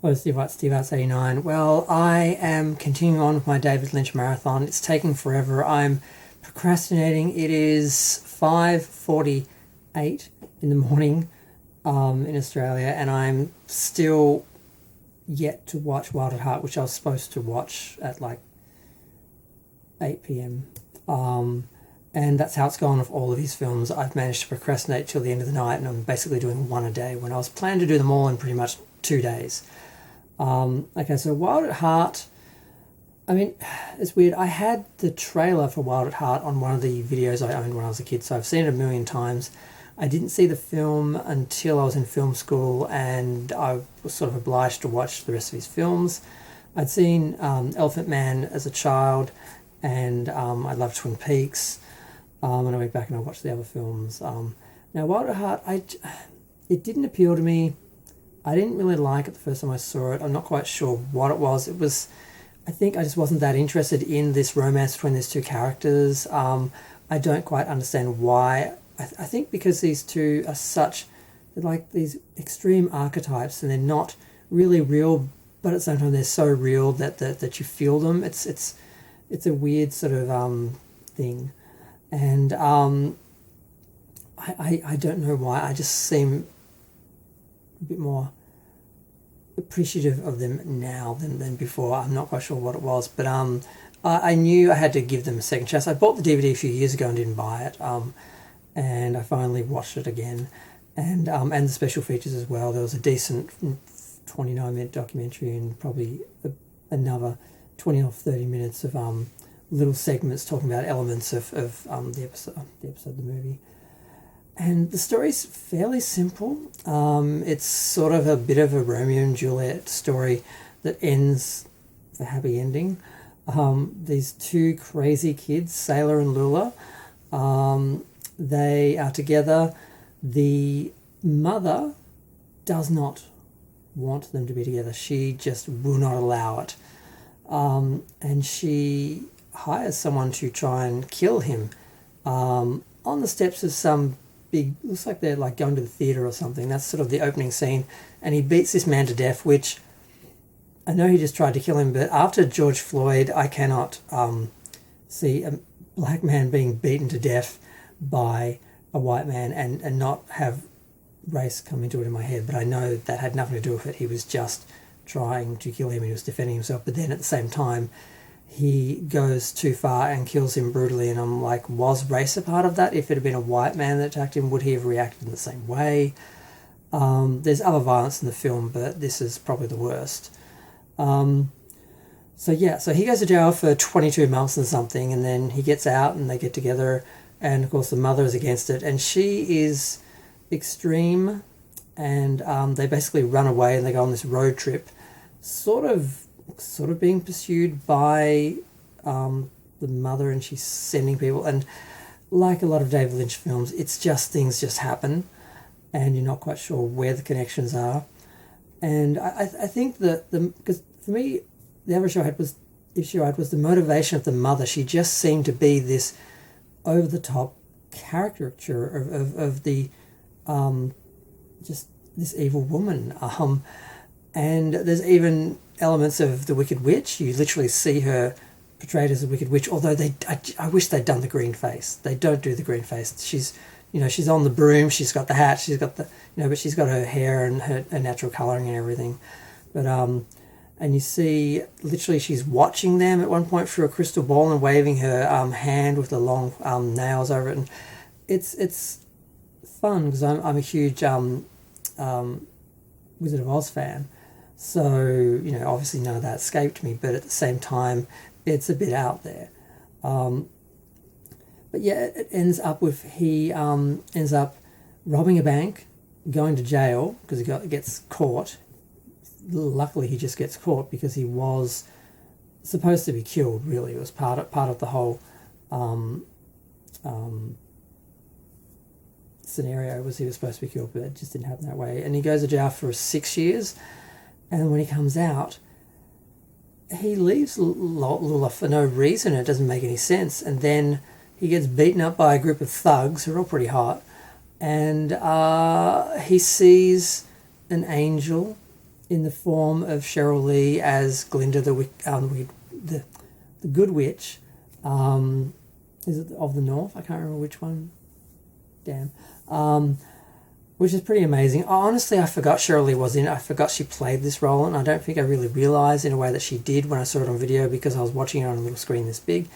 Hello, Steve Arts 89. Well, I am continuing on with my David Lynch marathon. It's taking forever. I'm procrastinating. It is 5:48 in the morning in Australia, and I'm still yet to watch Wild at Heart, which I was supposed to watch at like 8 p.m. And that's how it's gone with all of his films. I've managed to procrastinate till the end of the night, and I'm basically doing one a day when I was planning to do them all in pretty much 2 days. Okay, so Wild at Heart, I mean, it's weird. I had the trailer for Wild at Heart on one of the videos I owned when I was a kid, so I've seen it a million times. I didn't see the film until I was in film school, and I was sort of obliged to watch the rest of his films. I'd seen Elephant Man as a child, and I loved Twin Peaks, and I went back and I watched the other films. Now, Wild at Heart, it didn't appeal to me. I didn't really like it the first time I saw it. I'm not quite sure what it was. I think I just wasn't that interested in this romance between these two characters. I don't quite understand why. I think because these two are they're like these extreme archetypes, and they're not really real, but at the same time they're so real that you feel them. It's a weird sort of thing, and I don't know why. I just seem a bit more appreciative of them now than before. I'm not quite sure what it was, but I knew I had to give them a second chance. I bought the DVD a few years ago and didn't buy it, and I finally watched it again, and the special features as well. There was a decent 29-minute documentary and probably another 20 or 30 minutes of little segments talking about elements of the episode, the movie. And the story's fairly simple. It's sort of a bit of a Romeo and Juliet story that ends with a happy ending. These two crazy kids, Sailor and Lula, they are together. The mother does not want them to be together. She just will not allow it. And she hires someone to try and kill him on the steps of some big, looks like they're like going to the theatre or something. That's sort of the opening scene, and he beats this man to death, which I know he just tried to kill him, but after George Floyd, I cannot see a black man being beaten to death by a white man and not have race come into it in my head. But I know that had nothing to do with it. He was just trying to kill him. He was defending himself, but then at the same time he goes too far and kills him brutally, and I'm like, was race a part of that? If it had been a white man that attacked him, would he have reacted in the same way? There's other violence in the film, but this is probably the worst. So he goes to jail for 22 months and something, and then he gets out and they get together, and of course the mother is against it, and she is extreme, and they basically run away and they go on this road trip, sort of being pursued by the mother, and she's sending people, and like a lot of David Lynch films, it's just things just happen and you're not quite sure where the connections are. And I think that because for me the other issue I had was the motivation of the mother. She just seemed to be this over the top caricature of the just this evil woman, and there's even elements of the Wicked Witch. You literally see her portrayed as a Wicked Witch, although I wish they'd done the green face. They don't do the green face. She's on the broom, she's got the hat, she's got but she's got her hair and her natural colouring and everything. But and you see literally she's watching them at one point through a crystal ball and waving her hand with the long nails over it, and it's fun because I'm a huge Wizard of Oz fan. So, obviously none of that escaped me, but at the same time, it's a bit out there. But yeah, it ends up with he ends up robbing a bank, going to jail because he gets caught. Luckily, he just gets caught because he was supposed to be killed. Really, it was part of the whole scenario was he was supposed to be killed, but it just didn't happen that way. And he goes to jail for 6 years. And when he comes out, he leaves Lula for no reason. It doesn't make any sense. And then he gets beaten up by a group of thugs who are all pretty hot. And he sees an angel in the form of Cheryl Lee as Glinda the Good Witch. Is it of the North? I can't remember which one. Damn. Which is pretty amazing. Honestly, I forgot Cheryl Lee was in it. I forgot she played this role, and I don't think I really realised in a way that she did when I saw it on video, because I was watching it on a little screen this big,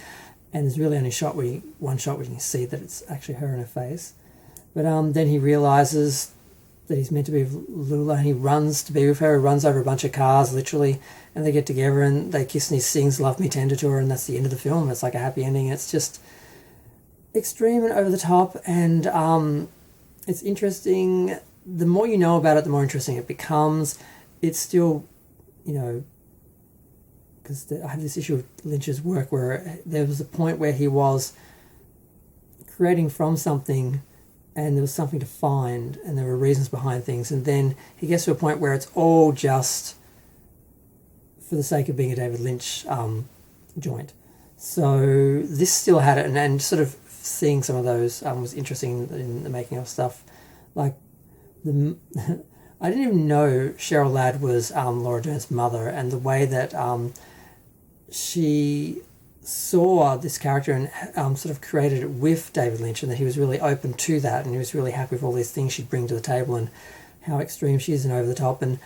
and there's really only one shot where you can see that it's actually her in her face. But then he realises that he's meant to be with Lula, and he runs to be with her. He runs over a bunch of cars, literally, and they get together and they kiss, and he sings "Love Me Tender" to her, and that's the end of the film. It's like a happy ending. It's just extreme and over the top, and it's interesting. The more you know about it, the more interesting it becomes. It's still, because I have this issue of Lynch's work where there was a point where he was creating from something, and there was something to find, and there were reasons behind things, and then he gets to a point where it's all just for the sake of being a David Lynch joint. So this still had it, and sort of seeing some of those was interesting in the making of stuff. Like I didn't even know Cheryl Ladd was Laura Dern's mother, and the way that she saw this character and sort of created it with David Lynch, and that he was really open to that, and he was really happy with all these things she'd bring to the table and how extreme she is and over the top. And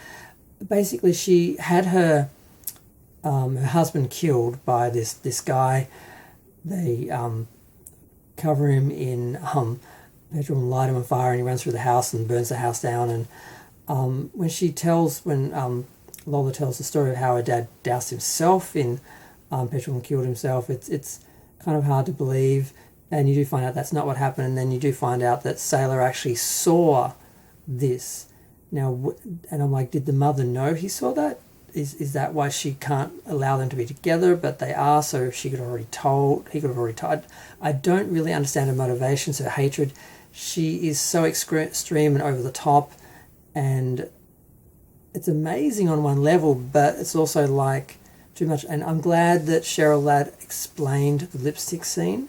basically she had her husband killed by this guy. They cover him in petrol and light him on fire, and he runs through the house and burns the house down. And when Lola tells the story of how her dad doused himself in petrol and killed himself, it's kind of hard to believe, and you do find out that's not what happened, and then you do find out that Sailor actually saw this. Now, and I'm like, did the mother know he saw that? Is that why she can't allow them to be together? But they are, so he could have already told. I don't really understand her motivations, her hatred. She is so extreme and over the top, and it's amazing on one level, but it's also like too much. And I'm glad that Cheryl Ladd explained the lipstick scene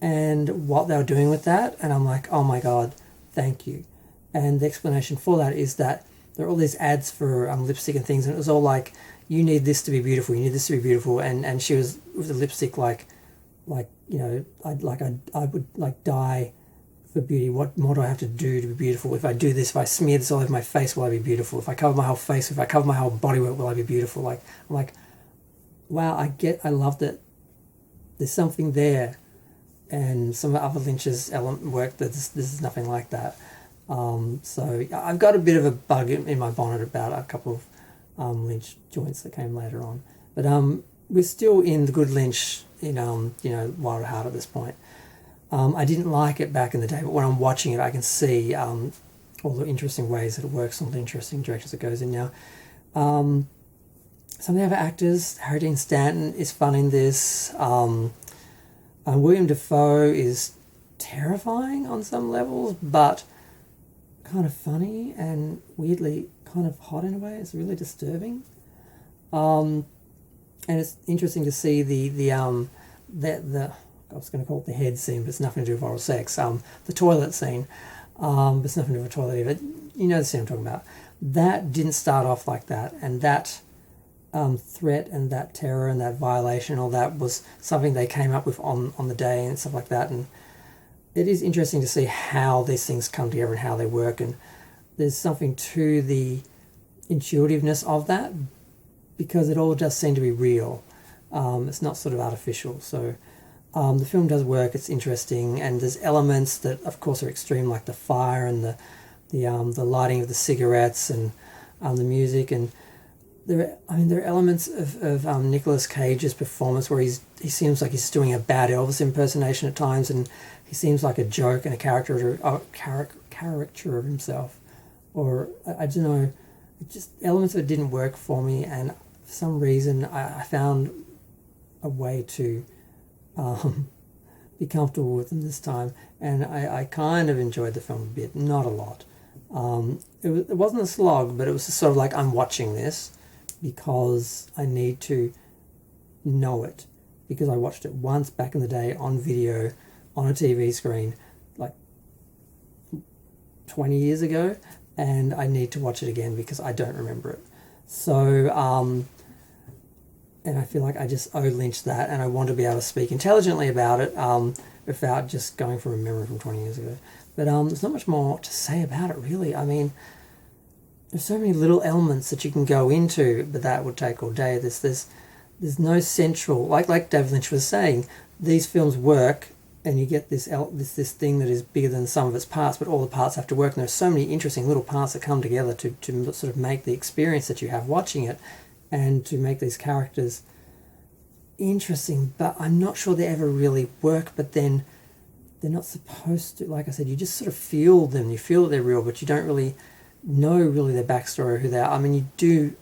and what they were doing with that, and I'm like, oh my god, thank you. And the explanation for that is that there are all these ads for lipstick and things, and it was all like, you need this to be beautiful, you need this to be beautiful, and she was with the lipstick like I would like die for beauty. What more do I have to do to be beautiful? If I do this, if I smear this all over my face, will I be beautiful? If I cover my whole face, if I cover my whole body, will I be beautiful? Like, I'm like, wow, I love that there's something there, and some of other Lynch's work that this is nothing like that. So I've got a bit of a bug in my bonnet about a couple of Lynch joints that came later on, but we're still in the good Lynch in Wild at Heart at this point. I didn't like it back in the day, but when I'm watching it, I can see all the interesting ways that it works, all the interesting directions it goes in now. Some of the other actors, Harry Dean Stanton is fun in this. William Dafoe is terrifying on some levels, but kind of funny and weirdly kind of hot in a way. It's really disturbing. And it's interesting to see the I was going to call it the head scene, but it's nothing to do with oral sex. The toilet scene, but it's nothing to do with a toilet either. You know the scene I'm talking about. That didn't start off like that, and that threat and that terror and that violation, all that was something they came up with on the day and stuff like that. And it is interesting to see how these things come together and how they work, and there's something to the intuitiveness of that, because it all does seem to be real. It's not sort of artificial. So the film does work. It's interesting, and there's elements that, of course, are extreme, like the fire and the lighting of the cigarettes and the music. And there are elements of Nicolas Cage's performance where he seems like he's doing a bad Elvis impersonation at times, and he seems like a joke and a caricature of himself, or I don't know, just elements that didn't work for me, and for some reason I found a way to be comfortable with them this time, and I kind of enjoyed the film a bit, not a lot. It wasn't a slog, but it was sort of like, I'm watching this because I need to know it, because I watched it once back in the day on video on a TV screen like 20 years ago, and I need to watch it again because I don't remember it. So, and I feel like I just owe Lynch that, and I want to be able to speak intelligently about it without just going from a memory from 20 years ago. But there's not much more to say about it, really. I mean, there's so many little elements that you can go into, but that would take all day. There's no central, like David Lynch was saying, these films work, and you get this thing that is bigger than the sum of its parts, but all the parts have to work, and there's so many interesting little parts that come together to sort of make the experience that you have watching it, and to make these characters interesting. But I'm not sure they ever really work, but then they're not supposed to. Like I said, you just sort of feel them, you feel that they're real, but you don't really know really their backstory or who they are. I mean, you do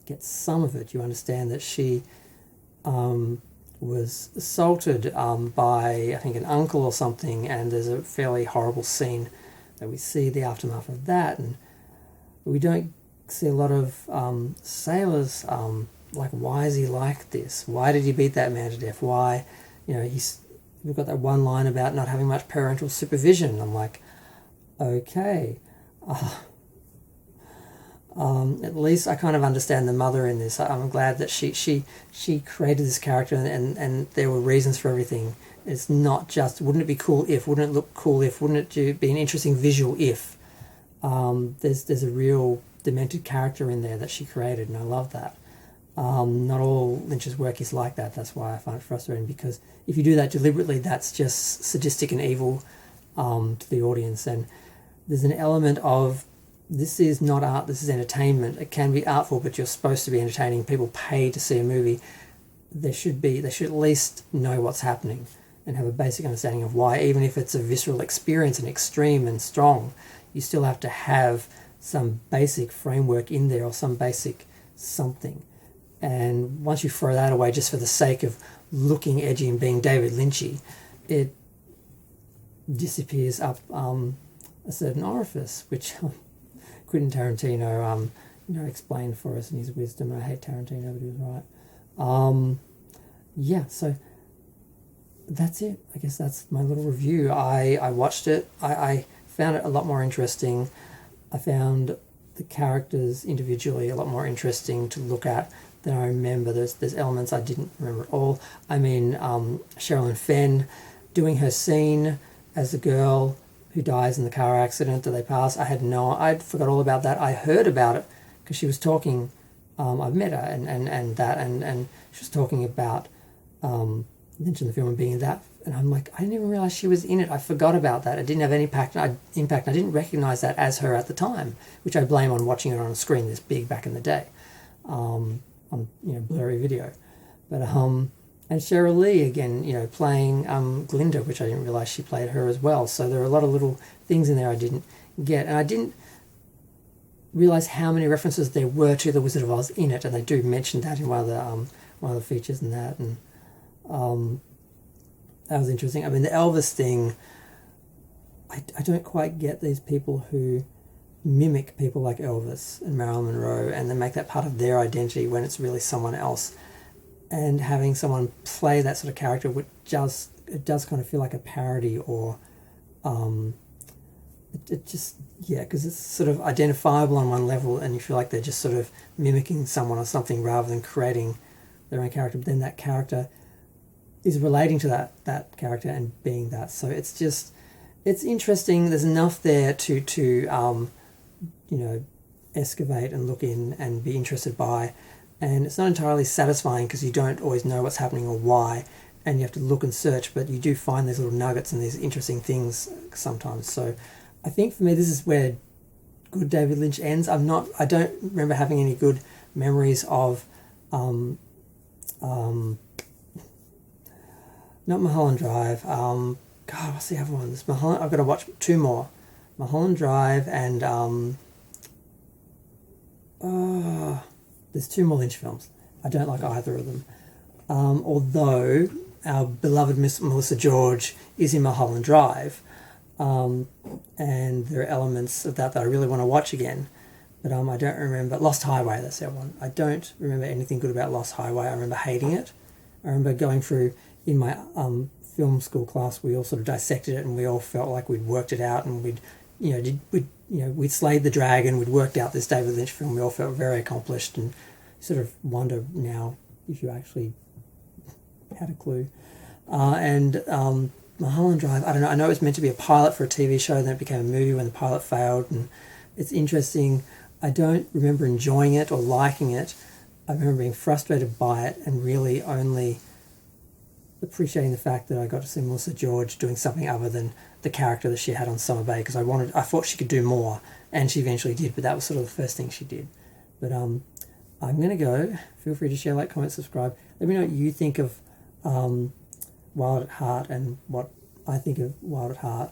get some of it. You understand that she was assaulted by, I think, an uncle or something, and there's a fairly horrible scene that we see the aftermath of that, and we don't see a lot of sailors like, why is he like this? Why did he beat that man to death? Why, we've got that one line about not having much parental supervision. I'm like, okay, at least I kind of understand the mother in this. I'm glad that she created this character, and there were reasons for everything. It's not just, wouldn't it be cool if, wouldn't it look cool if, wouldn't it be an interesting visual if. There's a real demented character in there that she created, and I love that. Not all Lynch's work is like that. That's why I find it frustrating, because if you do that deliberately, that's just sadistic and evil to the audience. And there's an element of, this is not art, this is entertainment. It can be artful, but you're supposed to be entertaining. People pay to see a movie. They should at least know what's happening and have a basic understanding of why. Even if it's a visceral experience and extreme and strong, you still have to have some basic framework in there, or some basic something. And once you throw that away just for the sake of looking edgy and being David Lynchy, it disappears up a certain orifice, which Quentin Tarantino explained for us in his wisdom. I hate Tarantino, but he was right. Yeah, so that's it. I guess that's my little review. I watched it. I found it a lot more interesting. I found the characters individually a lot more interesting to look at than I remember. There's elements I didn't remember at all. I mean, Sherilyn Fenn doing her scene as the girl who dies in the car accident that they pass. I'd forgot all about that. I heard about it because she was talking. I've met her and she was talking about Lynch in the film and being that. And I'm like, I didn't even realize she was in it. I forgot about that. It didn't have any impact. I didn't recognize that as her at the time, which I blame on watching it on a screen this big back in the day, on blurry video. But and Cheryl Lee again, playing Glinda, which I didn't realize she played her as well. So there are a lot of little things in there I didn't get, and I didn't realize how many references there were to the Wizard of Oz in it, and they do mention that in one of the features in that, and that was interesting. I mean, the Elvis thing, I don't quite get these people who mimic people like Elvis and Marilyn Monroe, and then make that part of their identity when it's really someone else. And having someone play that sort of character, which it does kind of feel like a parody, or it just, because it's sort of identifiable on one level, and you feel like they're just sort of mimicking someone or something rather than creating their own character. But then that character is relating to that character and being that. So it's interesting. There's enough there to excavate and look in and be interested by. And it's not entirely satisfying because you don't always know what's happening or why, and you have to look and search, but you do find these little nuggets and these interesting things sometimes. So I think for me, this is where good David Lynch ends. I don't remember having any good memories of not Mulholland Drive. God, what's the other one? I've got to watch two more. Mulholland Drive and there's two more Lynch films. I don't like either of them. Although our beloved Miss Melissa George is in Mulholland Drive, and there are elements of that I really want to watch again. But I don't remember. Lost Highway, that's that one. I don't remember anything good about Lost Highway. I remember hating it. I remember going through, in my film school class, we all sort of dissected it, and we all felt like we'd worked it out, and we'd we'd slayed the dragon, we'd worked out this David Lynch film, we all felt very accomplished, and sort of wonder now if you actually had a clue. And Mulholland Drive, I don't know, I know it was meant to be a pilot for a TV show, then it became a movie when the pilot failed, and it's interesting. I don't remember enjoying it or liking it. I remember being frustrated by it and really only appreciating the fact that I got to see Melissa George doing something other than the character that she had on Summer Bay, because I thought she could do more, and she eventually did, but that was sort of the first thing she did. But I'm going to go. Feel free to share, like, comment, subscribe. Let me know what you think of Wild at Heart and what I think of Wild at Heart.